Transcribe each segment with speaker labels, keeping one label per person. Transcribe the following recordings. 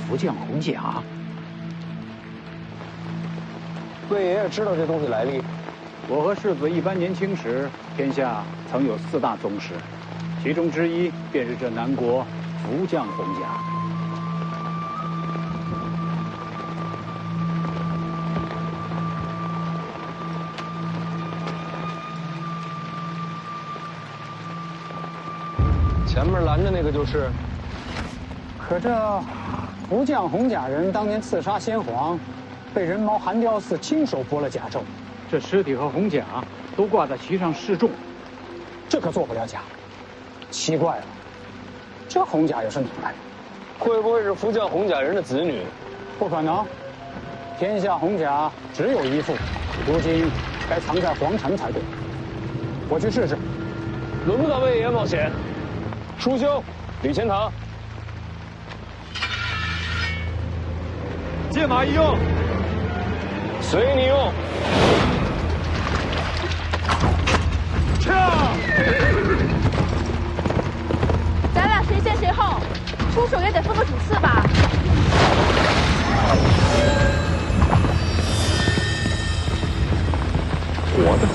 Speaker 1: 福将红甲。
Speaker 2: 魏爷爷知道这东西来历。
Speaker 1: 我和世子一般年轻时，天下曾有4大宗师，其中之一便是这南国福将红甲。
Speaker 2: 前面拦着那个就是。
Speaker 3: 可这福将红甲人当年刺杀先皇，被人毛寒雕寺亲手剥了甲胄，
Speaker 1: 这尸体和红甲都挂在旗上示众，
Speaker 3: 这可做不了假。奇怪了，这红甲又是哪来？
Speaker 2: 会不会是福将红甲人的子女？
Speaker 3: 不可能，天下红甲只有一副，如今该藏在皇城才对。我去试试。
Speaker 2: 轮不到魏爷冒险。书兄，吕钱塘。
Speaker 4: 借马一用，
Speaker 2: 随你用。
Speaker 4: 撤！
Speaker 5: 咱俩谁先谁后，出手也得分个主次吧。
Speaker 1: 我的。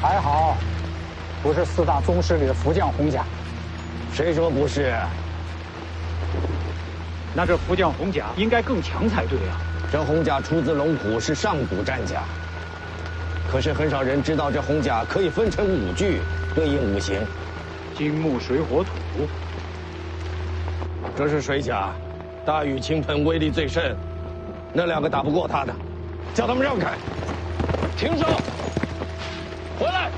Speaker 3: 还好，不是4大宗师里的福将红甲。
Speaker 2: 谁说不是？
Speaker 1: 那这福将红甲应该更强才对啊！
Speaker 2: 这红甲出自龙虎，是上古战甲。可是很少人知道，这红甲可以分成5句，对应5行：
Speaker 1: 金木水火土。
Speaker 2: 这是水甲，大雨倾盆，威力最甚。那2个打不过他的，叫他们让开。停手！回来！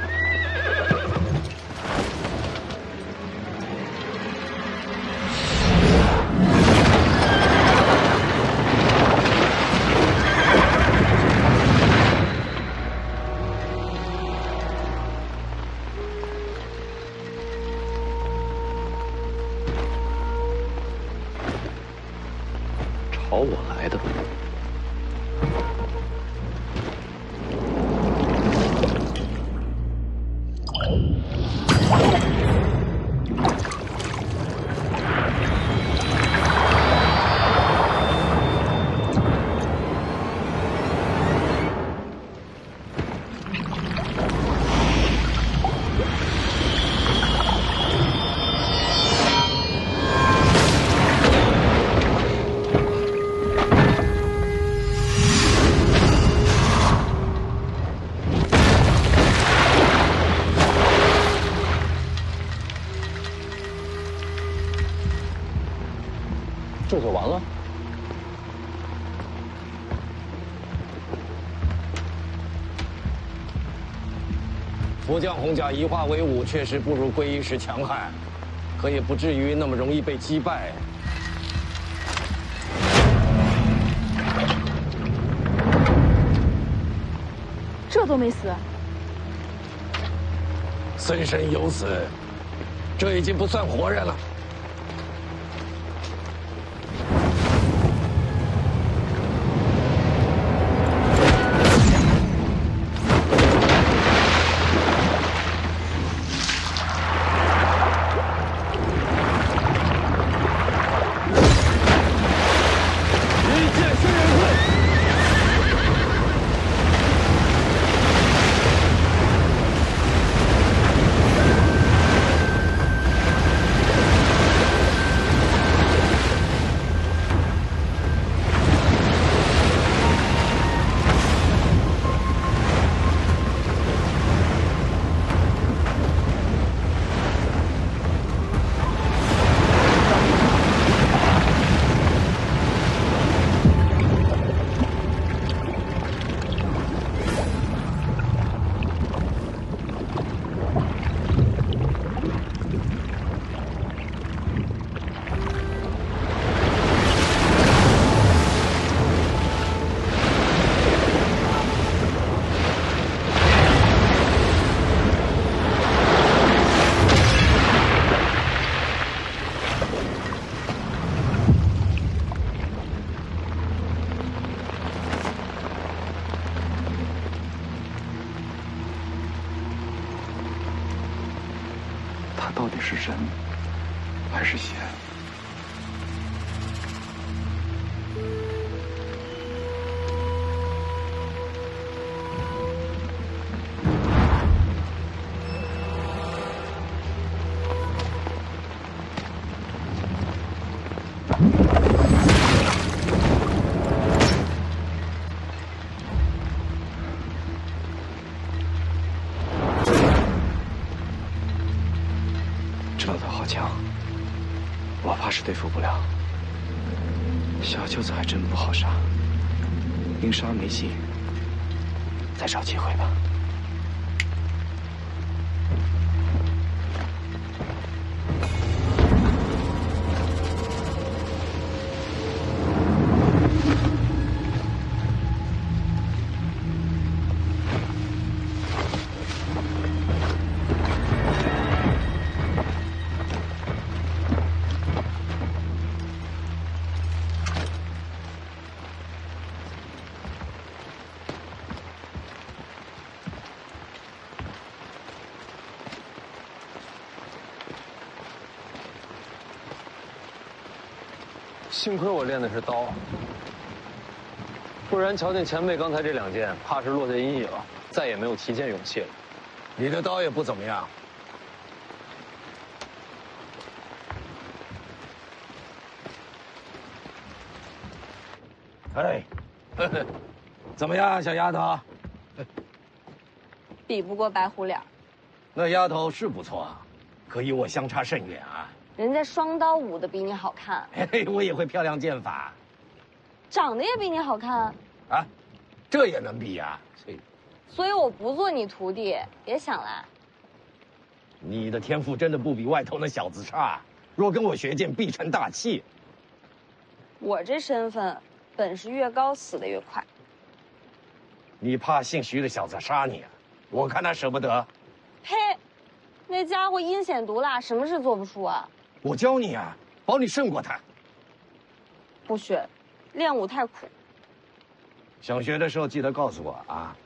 Speaker 1: 朝我来的。
Speaker 2: 这就完了。福将红甲以化为伍，确实不如归一时强悍，可也不至于那么容易被击败。
Speaker 5: 这都没死，
Speaker 2: 森神有死，这已经不算活人了。
Speaker 4: 他到底是人还是邪？知道他好强，我怕是对付不了。小舅子还真不好杀，硬杀没戏，再找机会吧。
Speaker 6: 幸亏我练的是刀，不然瞧见前辈刚才这2剑，怕是落下阴影，再也没有提剑勇气了。
Speaker 2: 你的刀也不怎么样。哎，呵呵，怎么样，小丫头？
Speaker 7: 比不过白虎脸。
Speaker 2: 那丫头是不错，可与我相差甚远啊。
Speaker 7: 人家双刀舞的比你好看，
Speaker 2: 嘿，我也会漂亮剑法，
Speaker 7: 长得也比你好看
Speaker 2: 啊，这也能比呀？
Speaker 7: 所以我不做你徒弟，别想来。
Speaker 2: 你的天赋真的不比外头那小子差，若跟我学剑，必成大器。
Speaker 7: 我这身份，本事越高，死得越快。
Speaker 2: 你怕姓徐的小子杀你啊？我看他舍不得。
Speaker 7: 嘿，那家伙阴险毒辣，什么事做不出啊？
Speaker 2: 我教你啊，保你胜过他。
Speaker 7: 不学，练武太苦。
Speaker 2: 想学的时候记得告诉我啊。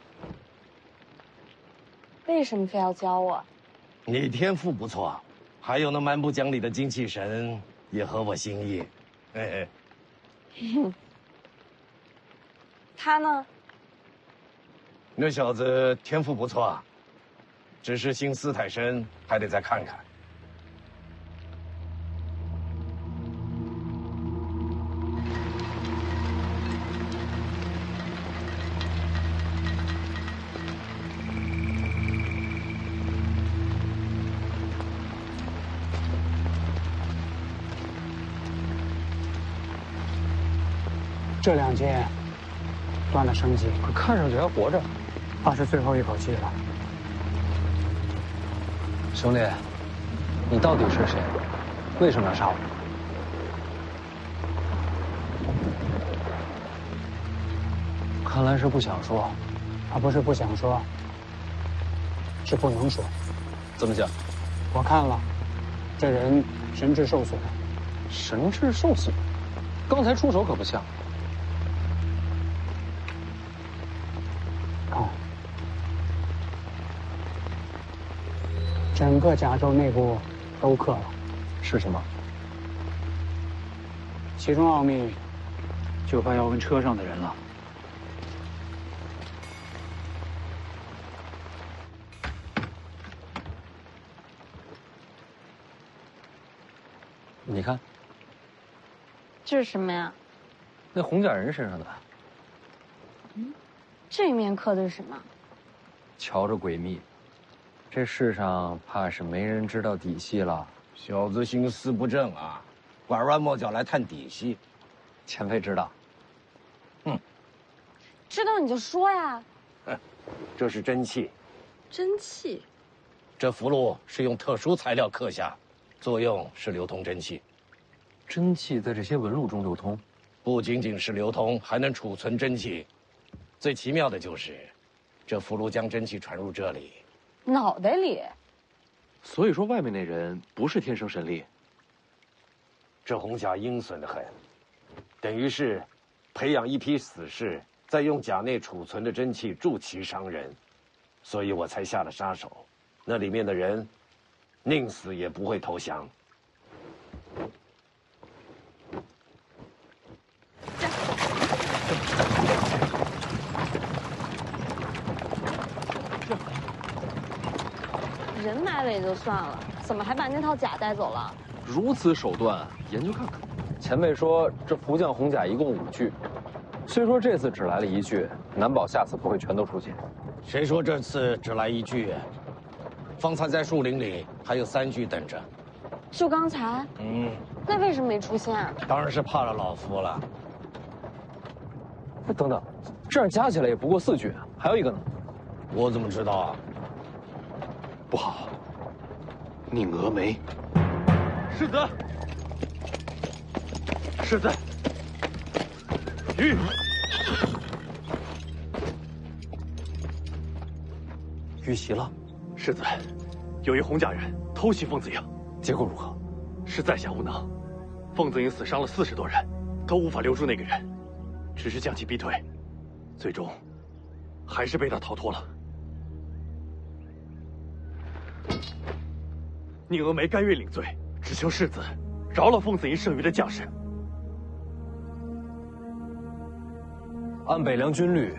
Speaker 7: 为什么非要教我？
Speaker 2: 你天赋不错，还有那蛮不讲理的精气神也合我心意。嘿嘿。
Speaker 7: 他呢？
Speaker 2: 那小子天赋不错，只是心思太深，还得再看看。
Speaker 3: 这2剑断了生机，
Speaker 6: 可看上去还活着，
Speaker 3: 怕是最后一口气了。
Speaker 6: 兄弟，你到底是谁？为什么要杀我？看来是不想说。
Speaker 3: 他不是不想说，是不能说。
Speaker 6: 怎么讲？
Speaker 3: 我看了，这人神智受损。
Speaker 6: 神智受损？刚才出手可不像。
Speaker 3: 看，整个甲胄内部都刻了。
Speaker 6: 是什么？
Speaker 3: 其中奥秘，
Speaker 1: 就怕要问车上的人了。
Speaker 6: 你看，
Speaker 7: 这是什么呀？
Speaker 6: 那红甲人身上的。
Speaker 7: 这面刻的是什么？
Speaker 6: 瞧着诡秘，这世上怕是没人知道底细了。
Speaker 2: 小子心思不正啊，拐弯抹角来探底细。
Speaker 6: 前辈知道。
Speaker 7: 知道你就说呀。
Speaker 2: 这是真气，
Speaker 7: 真气。
Speaker 2: 这符箓是用特殊材料刻下，作用是流通真气。
Speaker 6: 真气在这些纹路中流通，
Speaker 2: 不仅仅是流通，还能储存真气。最奇妙的就是，这符箓将真气传入这里，
Speaker 7: 脑袋里。
Speaker 8: 所以说，外面那人不是天生神力。
Speaker 2: 这红甲阴损得很，等于是培养一批死士，再用甲内储存的真气助其伤人，所以我才下了杀手。那里面的人，宁死也不会投降。
Speaker 7: 人埋了也就算了，怎么还把那套甲带走了？
Speaker 8: 如此手段，研究看看。
Speaker 6: 前辈说这福将红甲一共5具，虽说这次只来了1具，难保下次不会全都出现。
Speaker 2: 谁说这次只来1具？方才在树林里还有3具等着。
Speaker 7: 就刚才？那为什么没出现？
Speaker 2: 当然是怕了老夫了。
Speaker 6: 等等，这样加起来也不过4具，还有一个呢？
Speaker 2: 我怎么知道啊？
Speaker 8: 不好，宁峨眉。世子，世子，
Speaker 6: 遇袭了。
Speaker 8: 世子，有一红甲人偷袭凤子营，
Speaker 6: 结果如何？
Speaker 8: 是在下无能，凤子营死伤了40多人，都无法留住那个人，只是将其逼退，最终还是被他逃脱了。宁峨眉甘愿领罪，只求世子饶了凤子营剩余的将士。
Speaker 6: 按北凉军律，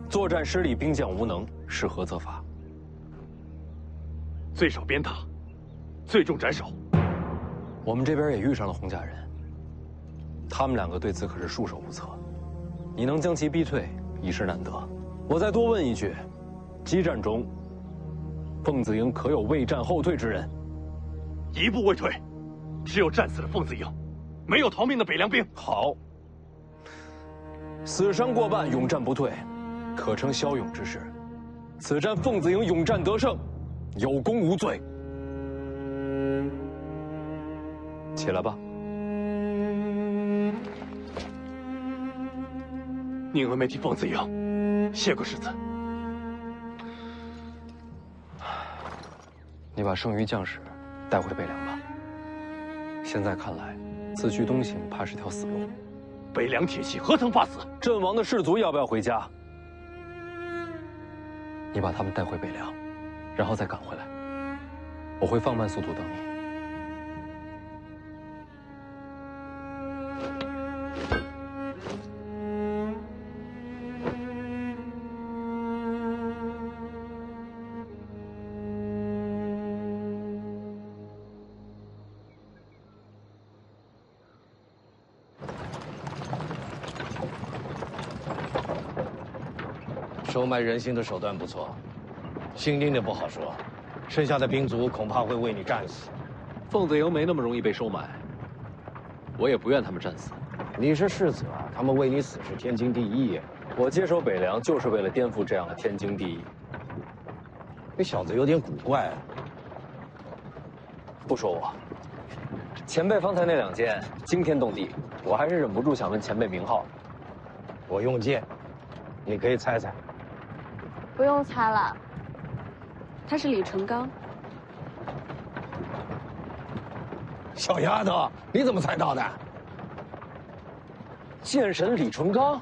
Speaker 6: 作战失利，兵将无能，是何责罚？
Speaker 8: 最少鞭挞，最重斩首。
Speaker 6: 我们这边也遇上了红甲人，他们2个对此可是束手无策。你能将其逼退，已是难得。我再多问一句，激战中，凤子营可有未战后退之人？
Speaker 8: 一步未退，只有战死的凤子营，没有逃命的北凉兵。
Speaker 6: 好，死伤过半，勇战不退，可称骁勇之士。此战凤子营勇战得胜，有功无罪。起来吧。
Speaker 8: 宁峨眉替凤子营谢过世子。
Speaker 6: 你把剩余将士带回北凉吧。现在看来，此去东行怕是条死路。
Speaker 8: 北凉铁骑何曾怕死？
Speaker 6: 阵亡的士卒要不要回家？你把他们带回北凉，然后再赶回来。我会放慢速度等你。
Speaker 2: 收买人心的手段不错，新兵的不好说，剩下的兵卒恐怕会为你战死。
Speaker 8: 凤子营没那么容易被收买，我也不愿他们战死。
Speaker 2: 你是世子啊，他们为你死是天经地义。
Speaker 6: 我接手北凉就是为了颠覆这样的天经地义。
Speaker 2: 这小子有点古怪，
Speaker 6: 不说我，前辈方才那2剑惊天动地，我还是忍不住想问前辈名号。
Speaker 2: 我用剑，你可以猜猜。
Speaker 7: 不用猜了，他是李纯刚。
Speaker 2: 小丫头，你怎么猜到的？
Speaker 6: 剑神李纯刚。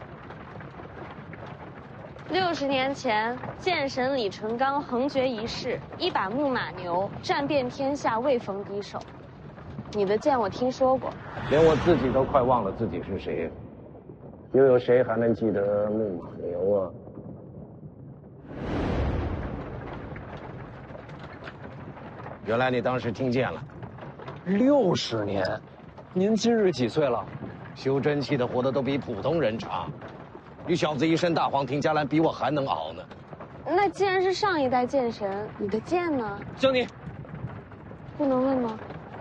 Speaker 7: 60年前，剑神李纯刚横绝一世，一把木马牛战遍天下，未逢敌手。你的剑我听说过，
Speaker 2: 连我自己都快忘了自己是谁，又有谁还能记得木马牛啊？原来你当时听见了。
Speaker 6: 60年，您今日几岁了？
Speaker 2: 修真气的活得都比普通人长，你小子一身大黄庭伽蓝，比我还能熬呢。
Speaker 7: 那既然是上一代剑神，你的剑呢？
Speaker 6: 江宁，
Speaker 7: 不能问吗？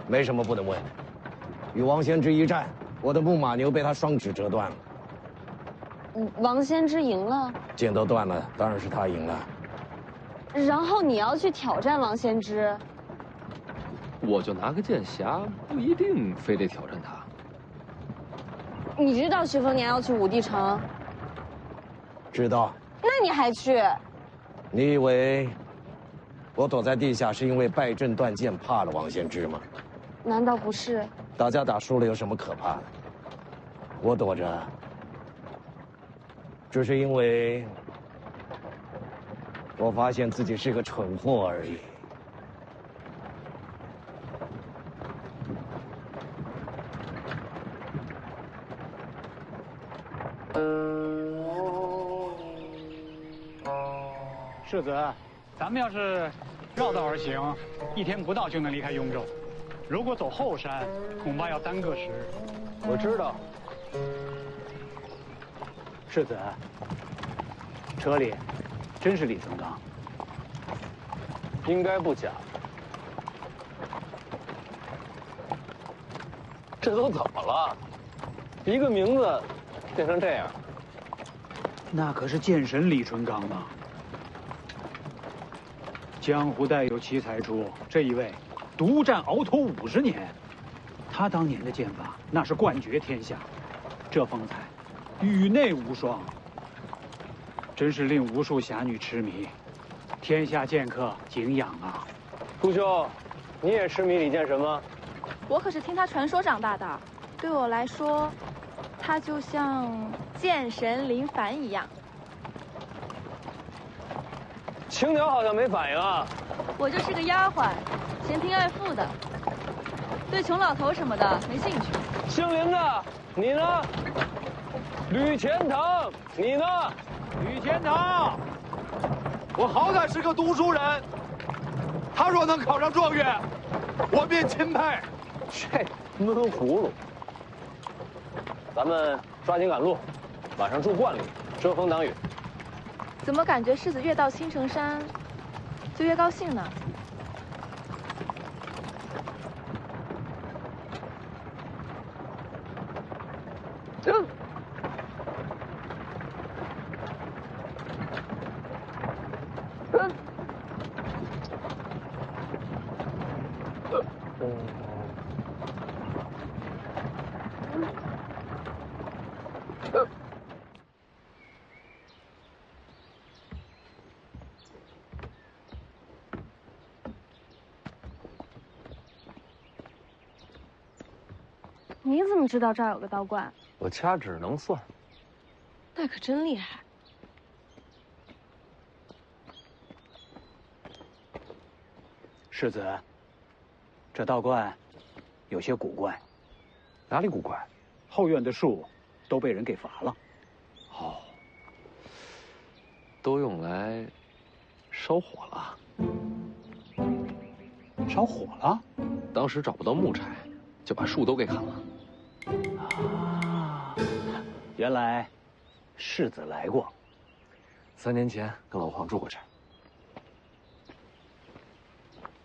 Speaker 2: 没什么不能问。与王仙芝一战，我的木马牛被他双指折断了。
Speaker 7: 王仙芝赢了，
Speaker 2: 剑都断了，当然是他赢了。
Speaker 7: 然后你要去挑战王仙芝。
Speaker 6: 我就拿个剑匣，不一定非得挑战他。
Speaker 7: 你知道徐丰年要去武帝城？
Speaker 2: 知道。
Speaker 7: 那你还去？
Speaker 2: 你以为我躲在地下是因为败阵断剑怕了王仙芝吗？
Speaker 7: 难道不是？
Speaker 2: 大家打输了有什么可怕的？我躲着，只是因为我发现自己是个蠢货而已。
Speaker 1: 世子，咱们要是绕道而行，1天不到就能离开雍州。如果走后山，恐怕要3个时日。
Speaker 6: 我知道。
Speaker 1: 世子，车里真是李存刚？
Speaker 6: 应该不假。这都怎么了？一个名字变成这样。
Speaker 1: 那可是剑神李纯刚啊！江湖代有奇才出，这一位独占鳌头50年，他当年的剑法那是冠绝天下，这风采宇内无双，真是令无数侠女痴迷，天下剑客敬仰啊！
Speaker 6: 朱兄，你也痴迷李剑神吗？
Speaker 5: 我可是听他传说长大的，对我来说，他就像剑神林凡一样。
Speaker 6: 青鸟好像没反应啊。
Speaker 5: 我就是个丫鬟，嫌贫爱富的，对穷老头什么的没兴趣。
Speaker 6: 姓林的，你呢？吕钱塘，你呢？
Speaker 1: 吕钱塘，
Speaker 8: 我好歹是个读书人，他若能考上状元，我便钦佩。
Speaker 6: 这闷葫芦。咱们抓紧赶路，晚上住观里，遮风挡雨。
Speaker 5: 怎么感觉世子越到青城山，就越高兴呢？你怎么知道这儿有个道观？
Speaker 6: 我掐指能算。
Speaker 7: 那可真厉害。
Speaker 1: 世子，这道观有些古怪。
Speaker 6: 哪里古怪？
Speaker 1: 后院的树都被人给伐了。
Speaker 6: 哦，都用来烧火了。
Speaker 1: 烧火了？
Speaker 6: 当时找不到木柴，就把树都给砍了。
Speaker 1: 啊，原来世子来过。
Speaker 6: 3年前跟老黄住过这儿。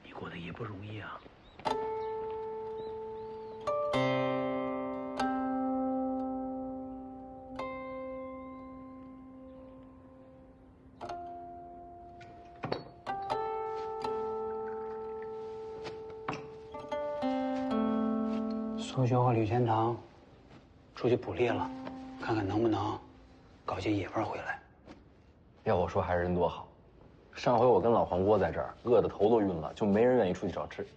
Speaker 1: 你过得也不容易啊。
Speaker 3: 苏修和吕钱塘出去捕猎了，看看能不能搞些野味回来。
Speaker 6: 要我说，还是人多好。上回我跟老黄窝在这儿，饿得头都晕了，就没人愿意出去找吃。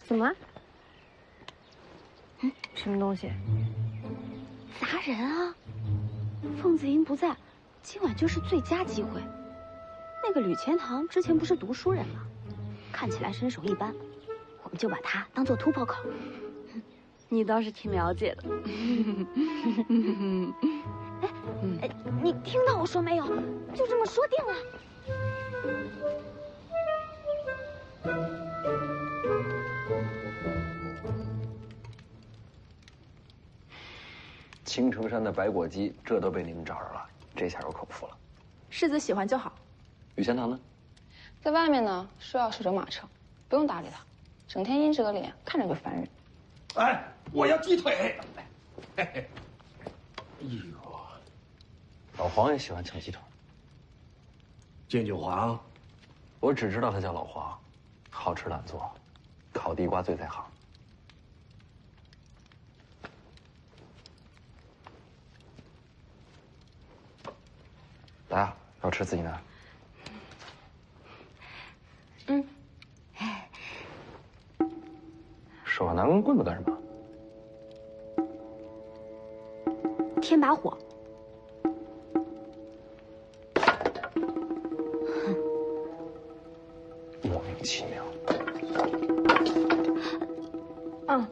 Speaker 7: 怎么？什么东西？砸人啊！凤子英不在，今晚就是最佳机会。那个吕钱塘之前不是读书人吗？看起来身手一般，我们就把他当做突破口。你倒是挺了解的。哎，你听到我说没有？就这么说定了。
Speaker 6: 青城山的白果鸡，这都被你们找着了，这下有口福了。
Speaker 5: 世子喜欢就好。
Speaker 6: 吕钱塘呢？
Speaker 9: 在外面呢，说要守着马车，不用搭理他，整天阴着个脸，看着就烦人。
Speaker 2: 哎，我要鸡腿。嘿嘿。哎呦，
Speaker 6: 老黄也喜欢抢鸡腿。
Speaker 2: 建九黄，
Speaker 6: 我只知道他叫老黄，好吃懒做，烤地瓜最在行。来啊，要吃自己拿。
Speaker 9: 嗯。
Speaker 6: 手上拿根棍子干什么？
Speaker 7: 添把火。
Speaker 6: 莫名其妙。
Speaker 7: 嗯。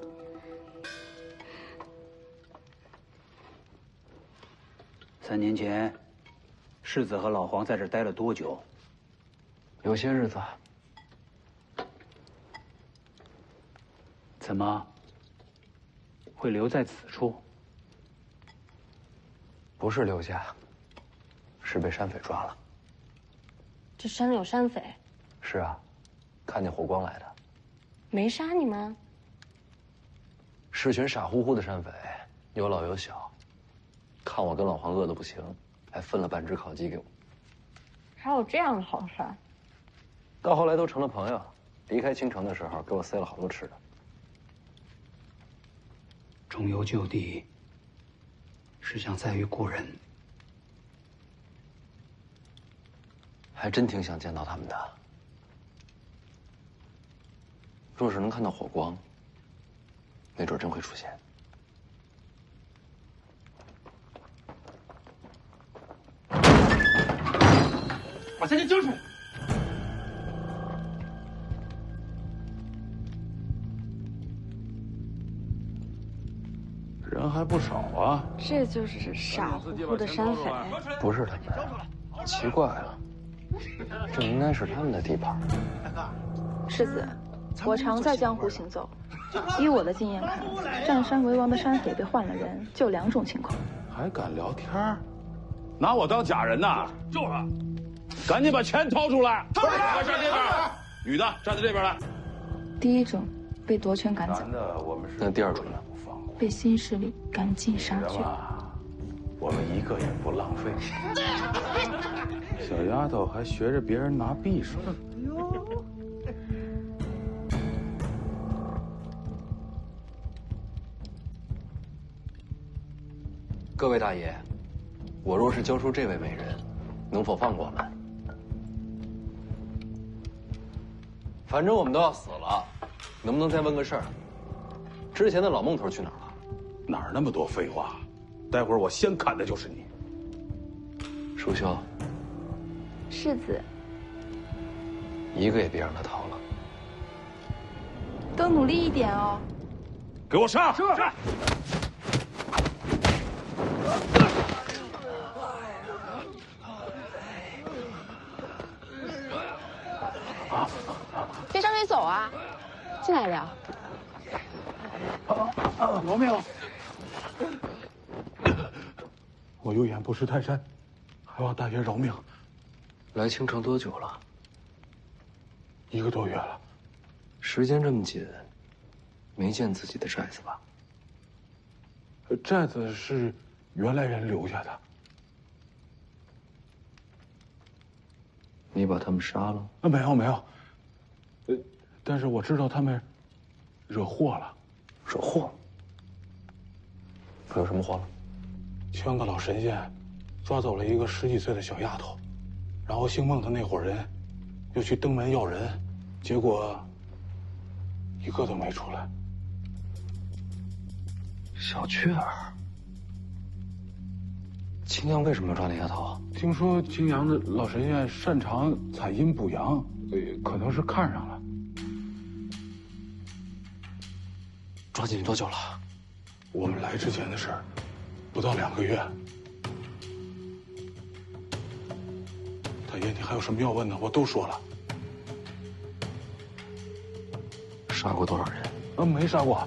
Speaker 1: 3年前，世子和老黄在这儿待了多久？
Speaker 6: 有些日子。
Speaker 1: 怎么会留在此处？
Speaker 6: 不是留下，是被山匪抓了。
Speaker 9: 这山里有山匪？
Speaker 6: 是啊，看见火光来的。
Speaker 9: 没杀你吗？
Speaker 6: 是群傻乎乎的山匪，有老有小，看我跟老黄饿得不行，还分了半只烤鸡给我。
Speaker 9: 还有这样的好事儿？
Speaker 6: 到后来都成了朋友，离开青城的时候给我塞了好多吃的。
Speaker 1: 重游旧地，是想再遇故人。
Speaker 6: 还真挺想见到他们的。若是能看到火光，没准真会出现。
Speaker 2: 把三姐交出来！
Speaker 10: 人还不少啊。
Speaker 9: 这就是傻乎乎的山匪。
Speaker 6: 不是他们，奇怪了，这应该是他们的地盘。
Speaker 5: 世子，我常在江湖行走，依我的经验看，占山为王的山匪被换了人，就2种情况。
Speaker 10: 还敢聊天？拿我当假人呐？
Speaker 2: 就是。
Speaker 10: 赶紧把钱掏出来！掏出来！站这边，女的站在这边来。
Speaker 5: 第一种被夺权赶走，
Speaker 6: 那第2种呢？
Speaker 5: 被新势力赶尽杀绝。
Speaker 10: 我们一个也不浪费。小丫头还学着别人拿匕首。
Speaker 6: 各位大爷，我若是交出这位美人，能否放过我们？反正我们都要死了，能不能再问个事儿？之前的老孟头去哪儿了？
Speaker 10: 哪儿那么多废话？待会儿我先砍的就是你。
Speaker 6: 舒修，
Speaker 5: 世子，
Speaker 6: 一个也别让他逃了。
Speaker 5: 都努力一点哦。
Speaker 10: 给我上！
Speaker 1: 是。
Speaker 9: 别张嘴走啊，进来聊。
Speaker 10: 饶命！我有眼不识泰山，还望大爷饶命。
Speaker 6: 来青城多久了
Speaker 10: 1个多月了。
Speaker 6: 时间这么紧，没见自己的寨子吧？
Speaker 10: 寨子是原来人留下的。
Speaker 6: 你把他们杀了？
Speaker 10: 没有没有。但是我知道他们惹祸了。
Speaker 6: 惹祸？惹什么祸了？
Speaker 10: 枪个老神仙抓走了一个10几岁的小丫头，然后姓孟的那伙人又去登门要人，结果一个都没出来。
Speaker 6: 小雀儿，青阳为什么要抓那丫头？
Speaker 10: 听说青阳的老神仙擅长采阴补阳，可能是看上了。
Speaker 6: 抓进去多久了？
Speaker 10: 我们来之前的事儿，不到2个月。大爷，你还有什么要问的？我都说了。
Speaker 6: 杀过多少人？
Speaker 10: 没杀过，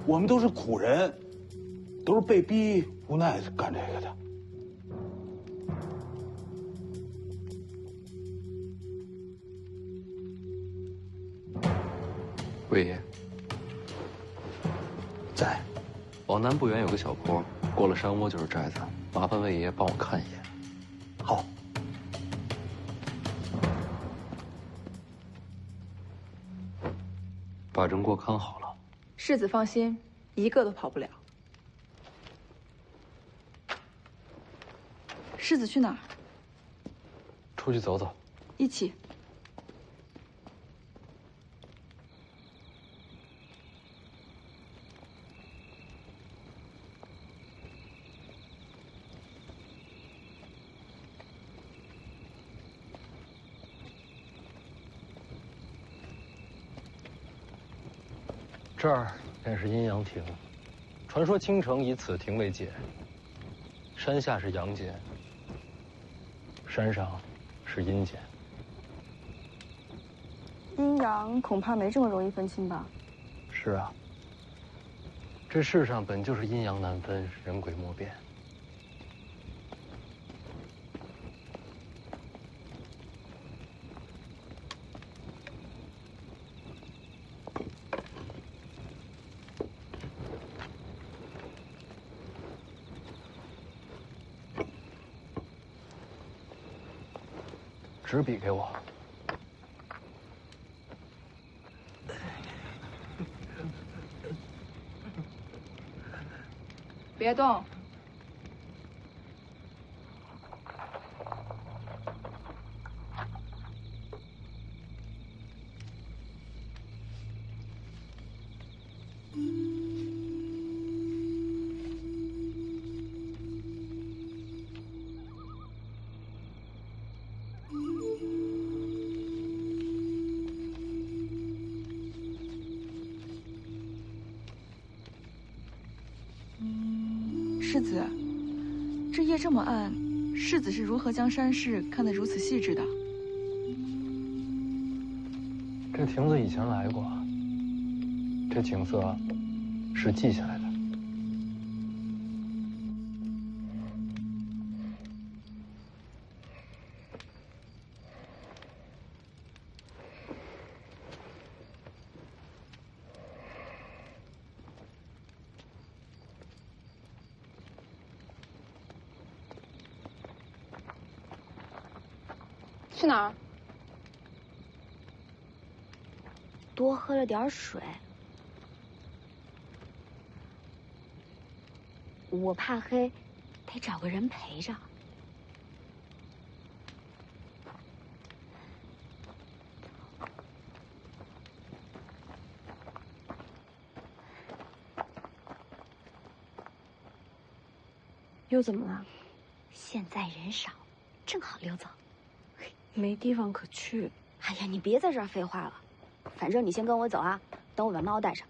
Speaker 10: 我们都是苦人，都是被逼无奈干这个的。
Speaker 6: 魏爷
Speaker 3: 在，
Speaker 6: 往南不远有个小坡，过了山窝就是寨子，麻烦魏爷帮我看一眼。
Speaker 3: 好。
Speaker 6: 把人给我看好了。
Speaker 5: 世子放心，一个都跑不了。世子去哪儿？
Speaker 6: 出去走走。
Speaker 5: 一起。
Speaker 6: 这儿便是阴阳亭，传说青城以此亭为界。山下是阳间，山上是阴间。
Speaker 11: 阴阳恐怕没这么容易分清吧？
Speaker 6: 是啊，这世上本就是阴阳难分，人鬼莫辨。纸笔给我。
Speaker 5: 别动。世子，这夜这么暗，世子是如何将山势看得如此细致的？
Speaker 6: 这亭子以前来过，这景色是记下来的。
Speaker 9: 去哪儿？
Speaker 7: 多喝了点水。我怕黑，得找个人陪着。又怎么了？现在人少，正好溜走。
Speaker 11: 没地方可去。
Speaker 7: 哎呀，你别在这儿废话了，反正你先跟我走啊，等我把猫带上。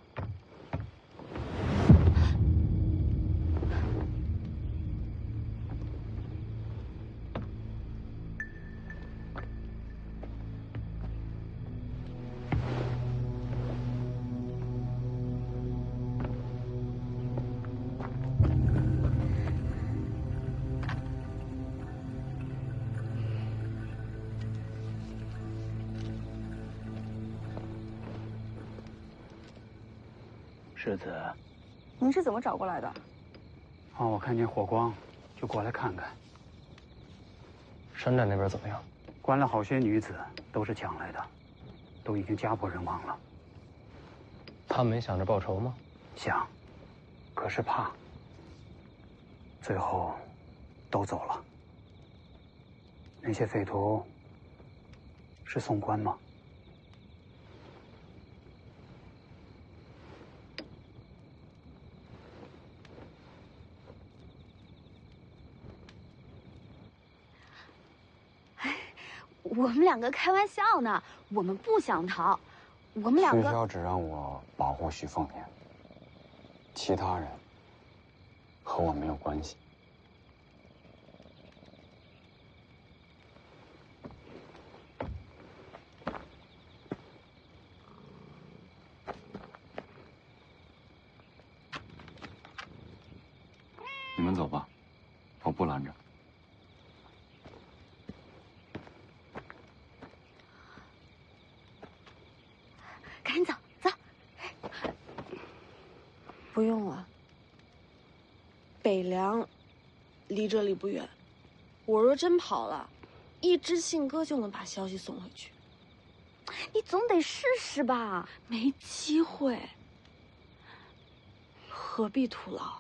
Speaker 1: 世子，
Speaker 11: 您是怎么找过来的？
Speaker 1: 我看见火光，就过来看看。
Speaker 6: 山寨那边怎么样？
Speaker 1: 关了好些女子，都是抢来的，都已经家破人亡了。
Speaker 6: 他没想着报仇吗？
Speaker 1: 想，可是怕。最后，都走了。那些匪徒是宋官吗？
Speaker 7: 我们两个开玩笑呢，我们不想逃，我们两个。
Speaker 3: 徐骁只让我保护徐凤年，其他人和我没有关系。你们走吧，我不拦着。
Speaker 7: 赶紧走走。
Speaker 11: 不用了。北凉离这里不远，我若真跑了，一支信鸽就能把消息送回去。
Speaker 7: 你总得试试吧。
Speaker 11: 没机会，何必徒劳？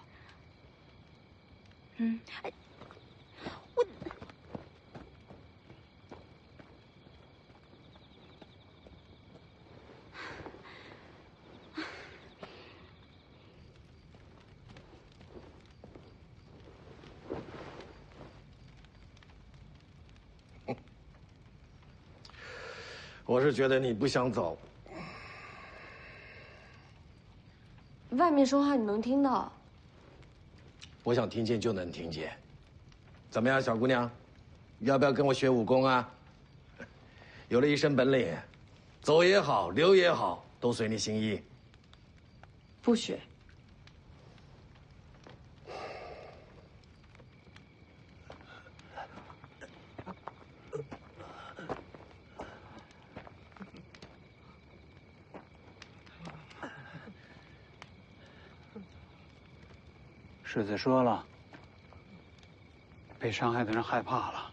Speaker 7: 哎，我。
Speaker 2: 我是觉得你不想走。
Speaker 11: 外面说话你能听到？
Speaker 2: 我想听见就能听见。怎么样，小姑娘，要不要跟我学武功啊？有了一身本领，走也好，留也好，都随你心意。
Speaker 11: 不学。
Speaker 1: 世子说了，被伤害的人害怕了，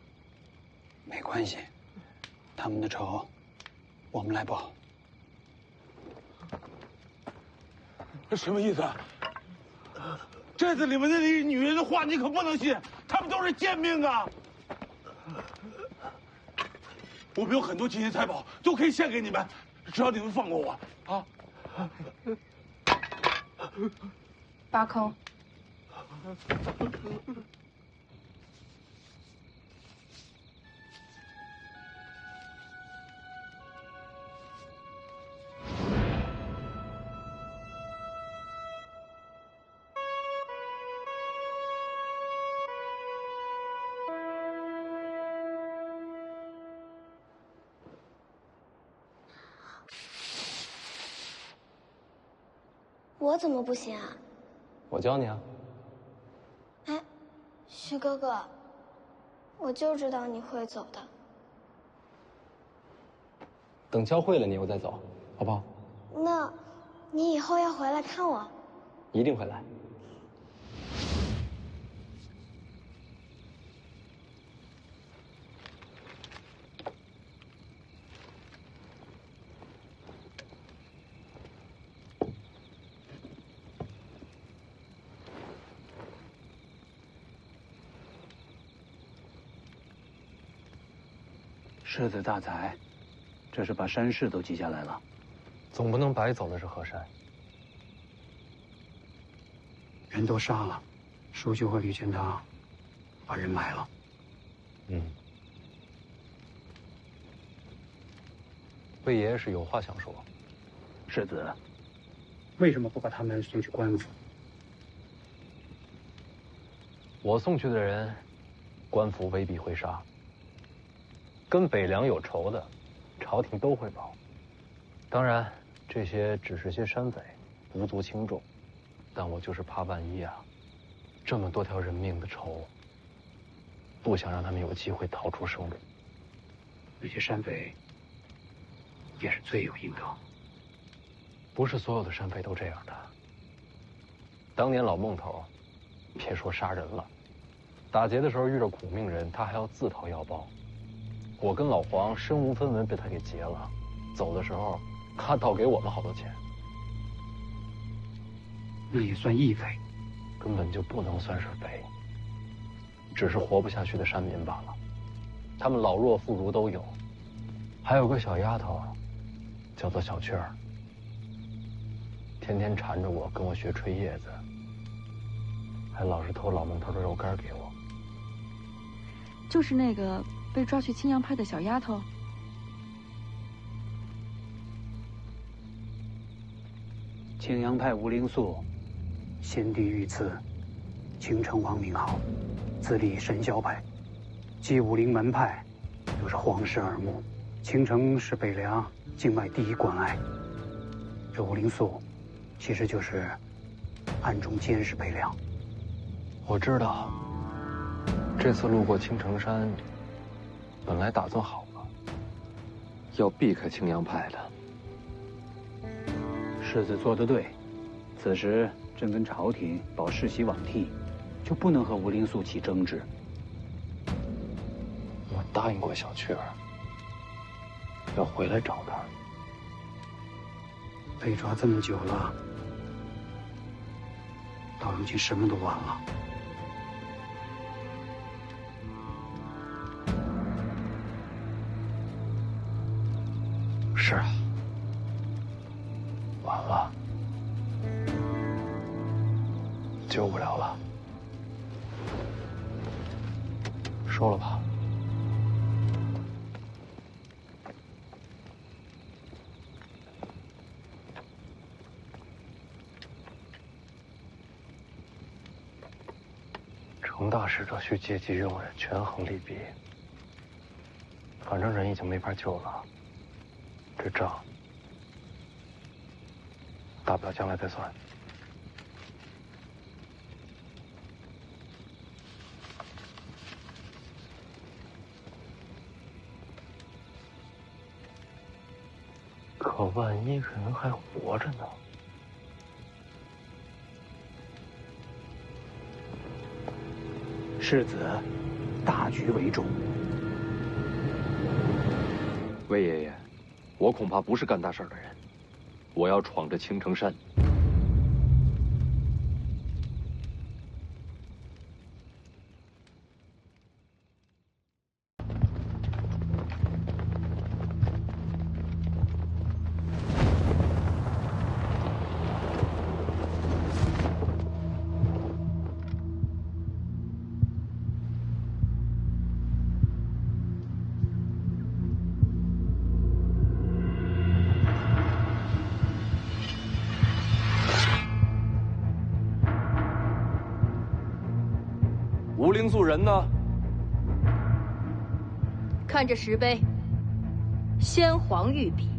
Speaker 1: 没关系，他们的仇，我们来报。
Speaker 10: 什么意思？寨子里面那些女人的话你可不能信，她们都是贱命啊！我们有很多金银财宝，都可以献给你们，只要你们放过我啊！
Speaker 11: 八空。
Speaker 12: 我怎么不行啊？
Speaker 6: 我教你啊。
Speaker 12: 哎，徐哥哥，我就知道你会走的。
Speaker 6: 等教会了你，我再走，好不好？
Speaker 12: 那，你以后要回来看我。
Speaker 6: 一定会来。
Speaker 1: 世子大才，这是把山势都记下来了。
Speaker 6: 总不能白走的是河山。
Speaker 1: 人都杀了，舒修和吕全堂把人埋了。
Speaker 6: 魏爷是有话想说。
Speaker 1: 世子，为什么不把他们送去官府？
Speaker 6: 我送去的人，官府未必会杀。跟北凉有仇的，朝廷都会保。当然，这些只是些山匪，无足轻重。但我就是怕万一啊，这么多条人命的仇，不想让他们有机会逃出生路。
Speaker 1: 那些山匪也是罪有应得。
Speaker 6: 不是所有的山匪都这样的。当年老孟头，别说杀人了，打劫的时候遇着苦命人，他还要自掏腰包。我跟老黄身无分文被他给劫了，走的时候他倒给我们好多钱。
Speaker 1: 那也算义匪，
Speaker 6: 根本就不能算是匪，只是活不下去的山民罢了。他们老弱妇孺都有，还有个小丫头，叫做小雀儿，天天缠着我，跟我学吹叶子，还老是偷老孟头的肉干给我。
Speaker 5: 就是那个被抓去青阳派的小丫头。
Speaker 1: 青阳派吴灵素，先帝御赐，青城王名号，自立神霄派，继武陵门派，又是皇室耳目。青城是北凉境外第一关隘。这吴灵素，其实就是暗中监视北凉。
Speaker 6: 我知道，这次路过青城山，本来打算好了，要避开青阳派的。
Speaker 1: 世子做得对，此时正跟朝廷保世袭罔替，就不能和吴灵素起争执。
Speaker 6: 我答应过小雀儿，要回来找他。
Speaker 1: 被抓这么久了，到如今什么都晚了。
Speaker 6: 是啊，晚了，救不了了。说了吧。成大使者需借机用人，权衡利弊。反正人已经没法救了，这账大不了将来再算。可万一人还活着呢？
Speaker 1: 世子，大局为重。
Speaker 6: 魏爷爷，我恐怕不是干大事的人，我要闯着青城山。吴灵素人呢？
Speaker 13: 看这石碑，先皇御笔。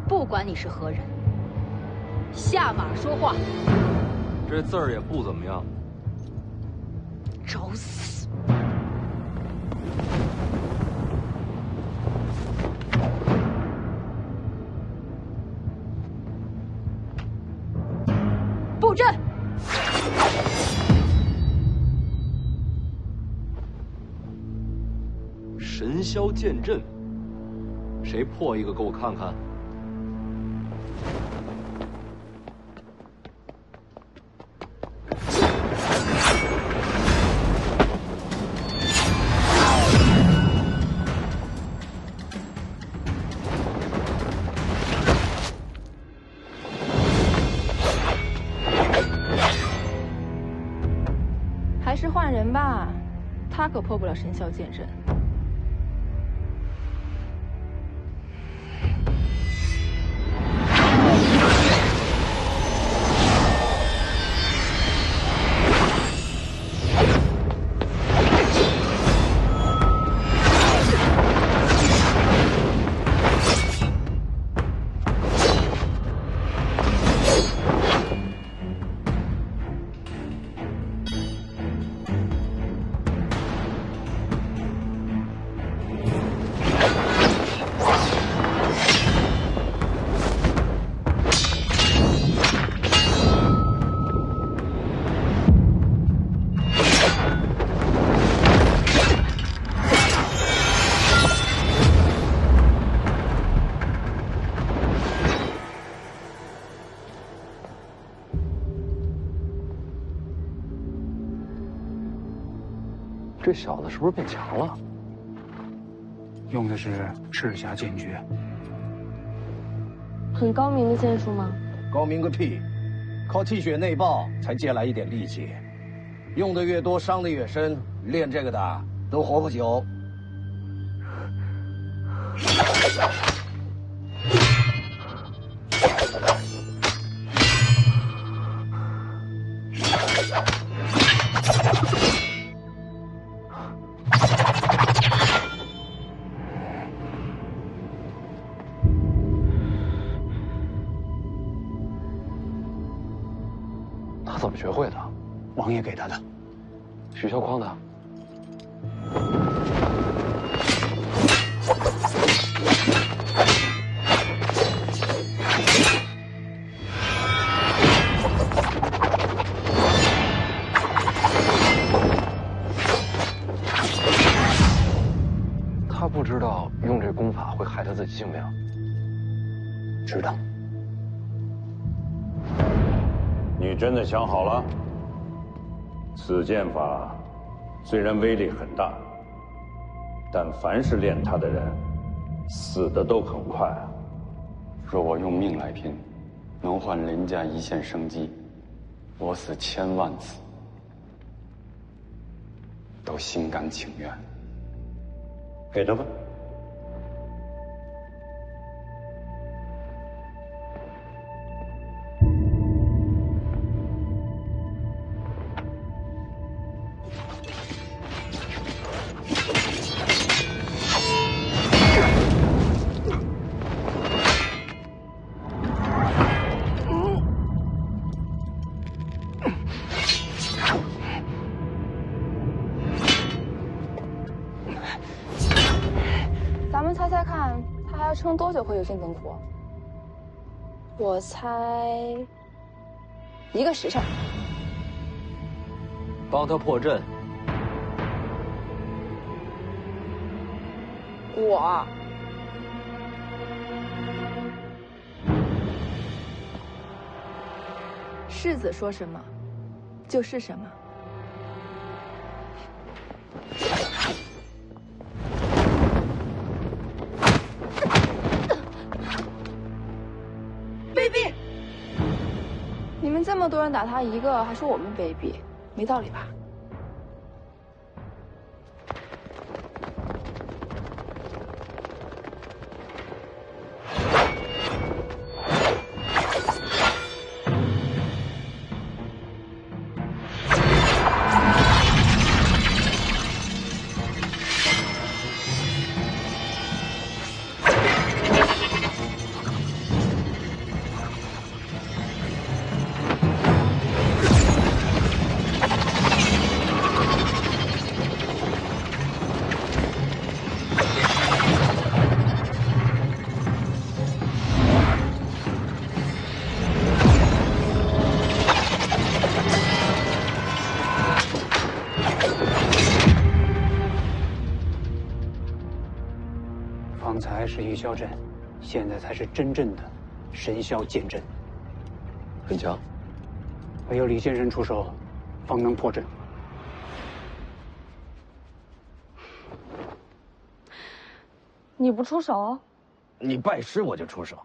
Speaker 13: 不管你是何人，下马说话。
Speaker 6: 这字儿也不怎么样。
Speaker 13: 找死！布阵！
Speaker 6: 神霄剑阵，谁破一个给我看看？
Speaker 5: 还是换人吧，他可破不了神霄剑阵。
Speaker 6: 这小子是不是变强了？
Speaker 3: 用的是赤霞剑诀，
Speaker 11: 很高明的剑术吗？
Speaker 14: 高明个屁！靠气血内爆才借来一点力气，用的越多，伤的越深。练这个的都活不久。
Speaker 6: 他怎么学会的？
Speaker 3: 王爷给他的。
Speaker 6: 许霄匡的。他不知道用这功法会害他自己性命。
Speaker 3: 知道。
Speaker 15: 你真的想好了？此剑法虽然威力很大，但凡是练它的人，死的都很快啊。
Speaker 16: 若我用命来拼，能换林家一线生机，我死1000万次，都心甘情愿。
Speaker 15: 给他吧。
Speaker 9: 咱们猜猜看，他还要撑多久会有性灯火？我猜1个时辰。
Speaker 6: 帮他破阵。
Speaker 9: 我
Speaker 5: 世子说什么，就是什么。
Speaker 9: 卑鄙！你们这么多人打他一个，还说我们卑鄙，没道理吧？
Speaker 3: 方才是玉箫阵，现在才是真正的神霄剑阵。
Speaker 6: 很强，
Speaker 3: 唯有李先生出手，方能破阵。
Speaker 11: 你不出手？
Speaker 14: 你拜师我就出手。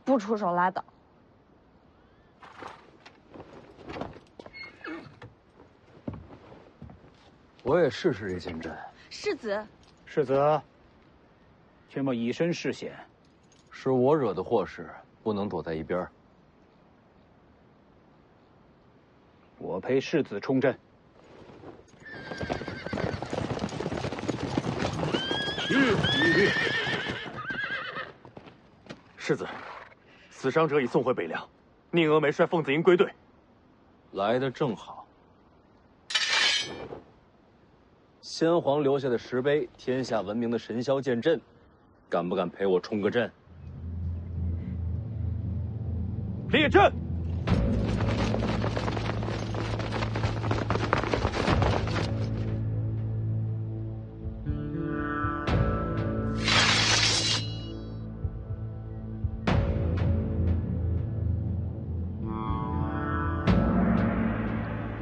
Speaker 11: 不出手拉倒。
Speaker 6: 我也试试这剑阵。
Speaker 11: 世子，
Speaker 3: 世子，却莫以身试险。
Speaker 6: 是我惹的祸事，不能躲在一边。
Speaker 3: 我陪世子冲阵。
Speaker 8: 世子，死伤者已送回北凉，宁峨眉率凤子营归队。
Speaker 6: 来得正好。先皇留下的石碑，天下闻名的神霄剑阵，敢不敢陪我冲个阵？
Speaker 8: 列阵！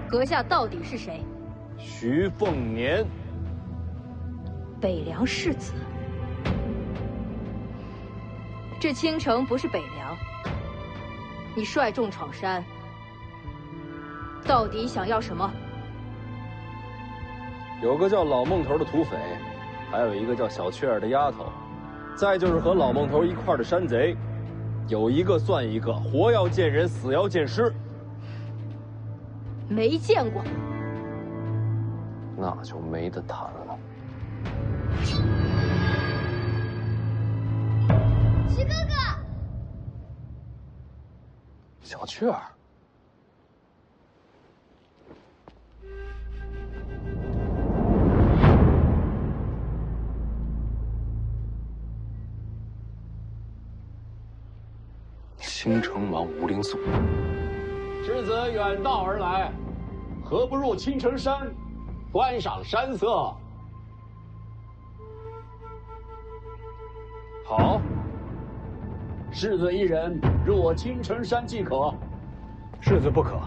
Speaker 13: 阁下到底是谁？
Speaker 6: 徐凤年。
Speaker 13: 北凉世子，这青城不是北凉，你率众闯山，到底想要什么？
Speaker 6: 有个叫老孟头的土匪，还有一个叫小雀儿的丫头，再就是和老孟头一块的山贼，有一个算一个，活要见人，死要见尸。
Speaker 13: 没见过，
Speaker 6: 那就没得谈了。
Speaker 12: 徐哥哥，
Speaker 6: 小雀儿，青城王吴灵素。
Speaker 14: 世子远道而来，何不入青城山，观赏山色？
Speaker 6: 好，
Speaker 14: 世子一人入我青城山即可。
Speaker 1: 世子不可。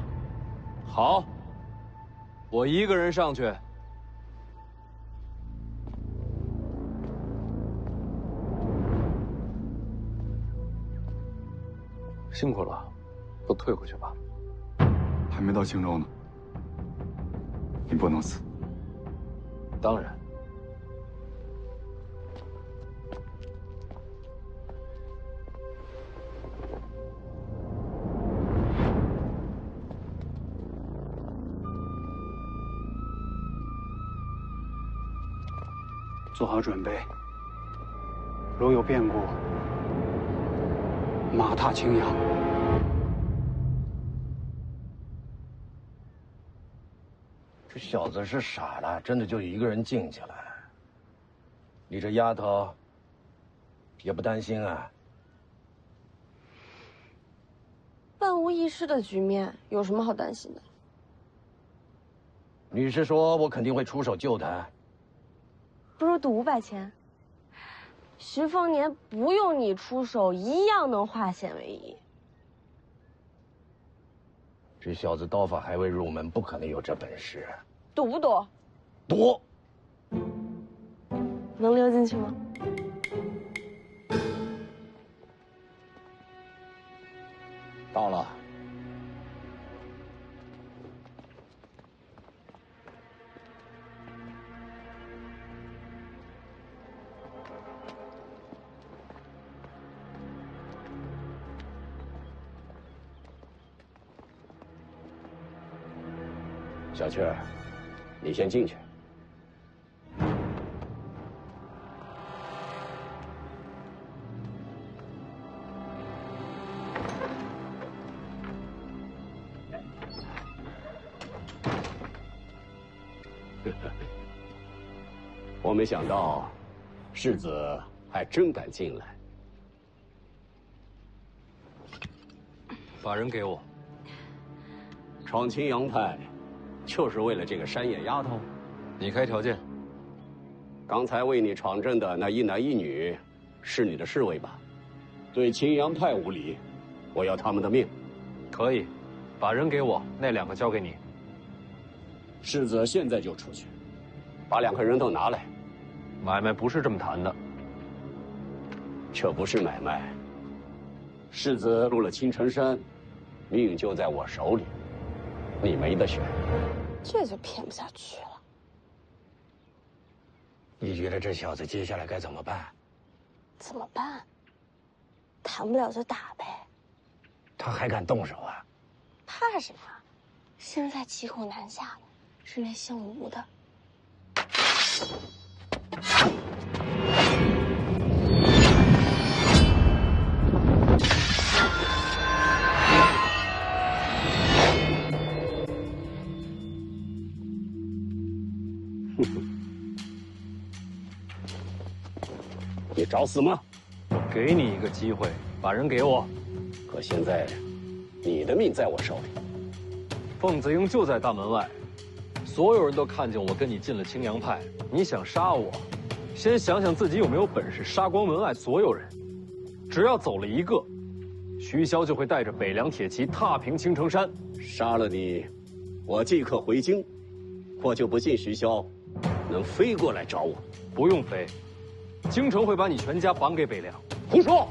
Speaker 6: 好，我一个人上去。辛苦了，都退回去吧。
Speaker 17: 还没到青州呢，你不能死。
Speaker 6: 当然。
Speaker 1: 做好准备，如有变故，马踏青阳。
Speaker 14: 这小子是傻了，真的就一个人静下来。你这丫头也不担心啊？
Speaker 11: 万无一失的局面，有什么好担心的？
Speaker 14: 你是说我肯定会出手救他？
Speaker 11: 不如赌500钱。徐凤年不用你出手，一样能化险为夷。
Speaker 14: 这小子刀法还未入门，不可能有这本事。
Speaker 11: 赌不赌？
Speaker 14: 赌。
Speaker 11: 能溜进去吗？
Speaker 14: 到了。小雀儿，你先进去。我没想到，世子还真敢进来。
Speaker 6: 把人给我。
Speaker 14: 闯青阳派。就是为了这个山野丫头，
Speaker 6: 你开条件。
Speaker 14: 刚才为你闯阵的那一男一女，是你的侍卫吧？对青阳派无礼，我要他们的命。
Speaker 6: 可以，把人给我，那2个交给你。
Speaker 14: 世子现在就出去，把2个人都拿来。
Speaker 6: 买卖不是这么谈的。
Speaker 14: 这不是买卖。世子入了青城山，命就在我手里，你没得选。
Speaker 11: 这就骗不下去了。
Speaker 14: 你觉得这小子接下来该怎么办？
Speaker 11: 怎么办？谈不了就打呗。
Speaker 14: 他还敢动手啊？
Speaker 11: 怕什么？现在骑虎难下的是那姓吴的。
Speaker 14: 你找死吗？
Speaker 6: 我给你一个机会，把人给我。
Speaker 14: 可现在，你的命在我手里。
Speaker 6: 凤子英就在大门外，所有人都看见我跟你进了青阳派。你想杀我，先想想自己有没有本事杀光门外所有人。只要走了一个，徐骁就会带着北凉铁骑踏平青城山。
Speaker 14: 杀了你，我即刻回京，我就不信徐骁能飞过来找我。
Speaker 6: 不用飞，京城会把你全家绑给北凉。
Speaker 14: 胡说！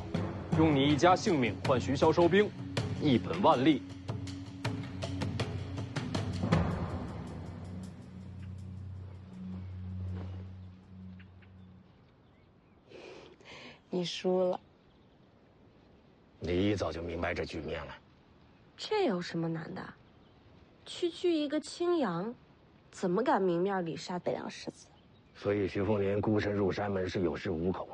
Speaker 6: 用你一家性命换徐骁收兵，一本万利。
Speaker 11: 你输了。
Speaker 14: 你一早就明白这局面了。
Speaker 11: 这有什么难的？区区一个青阳，怎么敢明面里杀北凉世子？
Speaker 14: 所以徐凤年孤身入山门是有恃无恐。